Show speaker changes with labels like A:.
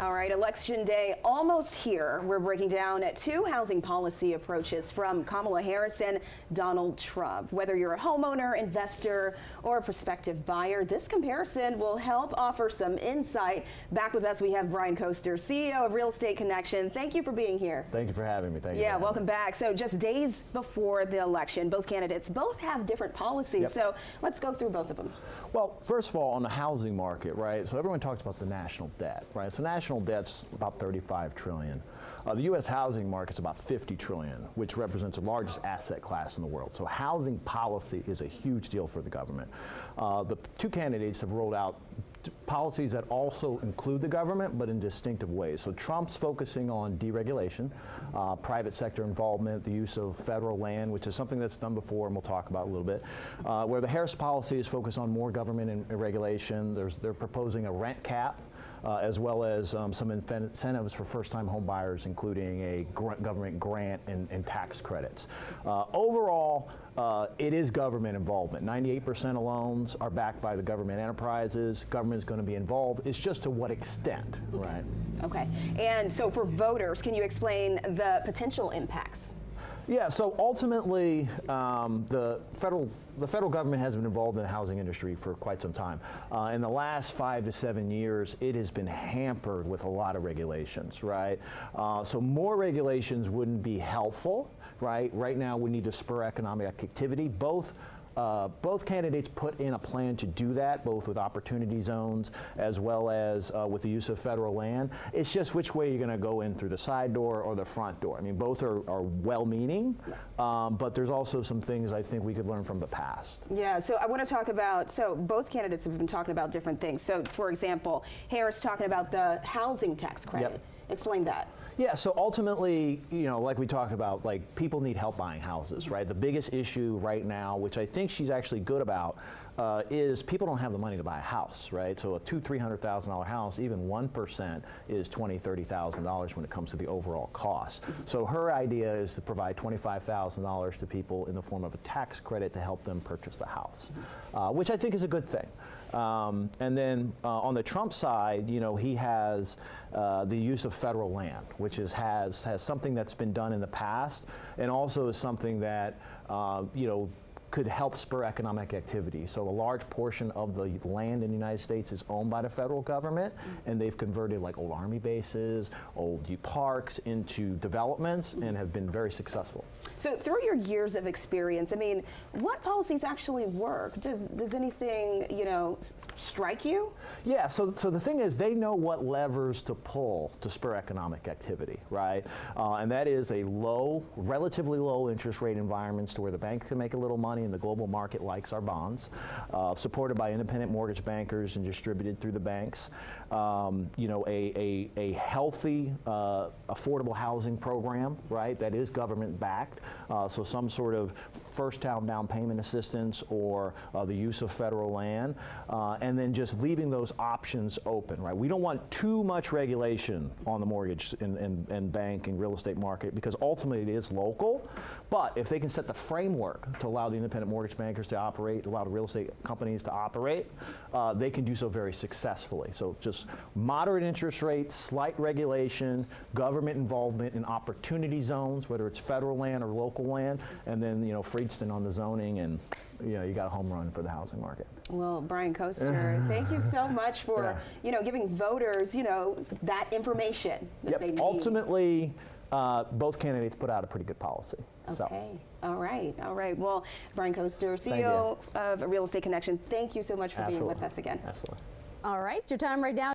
A: All right, Election Day almost here. We're breaking down two housing policy approaches from Kamala Harris and Donald Trump. Whether you're a homeowner, investor, or a prospective buyer, this comparison will help offer some insight. Back with us, we have Brian Koster, CEO of Real Estate Connection. Thank you for being here.
B: Thank you for having me. Thank you.
A: Yeah, welcome back. So just days before the election, both candidates have different policies.
B: Yep.
A: So let's go through both of them.
B: Well, first of all, on the housing market, right? So everyone talks about the national debt, right? So national debt's about $35 trillion. The U.S. housing market's about $50 trillion, which represents the largest asset class in the world. So housing policy is a huge deal for the government. The two candidates have rolled out policies that also include the government, but in distinctive ways. So Trump's focusing on deregulation, private sector involvement, the use of federal land, which is something that's done before, and we'll talk about a little bit. Where the Harris policy is focused on more government and regulation. They're proposing a rent cap, as well as some incentives for first-time home buyers, including a government grant and tax credits. Overall, it is government involvement. 98% of loans are backed by the government enterprises. Government is going to be involved. It's just to what extent, right?
A: Okay. And so for voters, can you explain the potential impacts?
B: Yeah, so ultimately, the federal government has been involved in the housing industry for quite some time. In the last 5 to 7 years, it has been hampered with a lot of regulations, right? So more regulations wouldn't be helpful, right? Right now, we need to spur economic activity. Both candidates put in a plan to do that, both with opportunity zones as well as with the use of federal land. It's just which way you're going to go in, through the side door or the front door. I mean, both are well-meaning, but there's also some things I think we could learn from the past.
A: Yeah, so I want to talk about, so both candidates have been talking about different things. So, for example, Harris talking about the housing tax credit.
B: Yep.
A: Explain that.
B: Yeah, so ultimately, you know, like we talk about, like, people need help buying houses, right? The biggest issue right now, which I think she's actually good about, is people don't have the money to buy a house, right? So a $200,000-$300,000 house, even 1% is $20,000, $30,000 when it comes to the overall cost. So her idea is to provide $25,000 to people in the form of a tax credit to help them purchase the house, which I think is a good thing. And then on the Trump side, you know, he has the use of federal land, which has something that's been done in the past, and also is something that, you know, could help spur economic activity. So a large portion of the land in the United States is owned by the federal government, and they've converted like old Army bases, old parks into developments, and have been very successful.
A: So through your years of experience, I mean, what policies actually work? Does anything, you know, strike you? Yeah,
B: so the thing is, they know what levers to pull to spur economic activity, right? And that is a relatively low interest rate environments to where the bank can make a little money and the global market likes our bonds, supported by independent mortgage bankers and distributed through the banks. You know, a healthy, affordable housing program, right, that is government backed. So some sort of first-time down payment assistance or the use of federal land, and then just leaving those options open, right? We don't want too much regulation on the mortgage and bank and real estate market, because ultimately it is local. But if they can set the framework to allow the independent mortgage bankers to operate, allow the real estate companies to operate, they can do so very successfully. So just moderate interest rates, slight regulation, government involvement in opportunity zones, whether it's federal land or local land, and then, you know, Freedston on the zoning, and, you know, you got a home run for the housing market.
A: Well, Brian Koster, thank you so much for, you know, giving voters, you know, that information that they need.
B: Ultimately, both candidates put out a pretty good policy.
A: Okay.
B: So.
A: All right. All right. Well, Brian Koster, CEO of Real Estate Connection, thank you so much for being with us again.
B: Absolutely.
C: All right. Your time right now.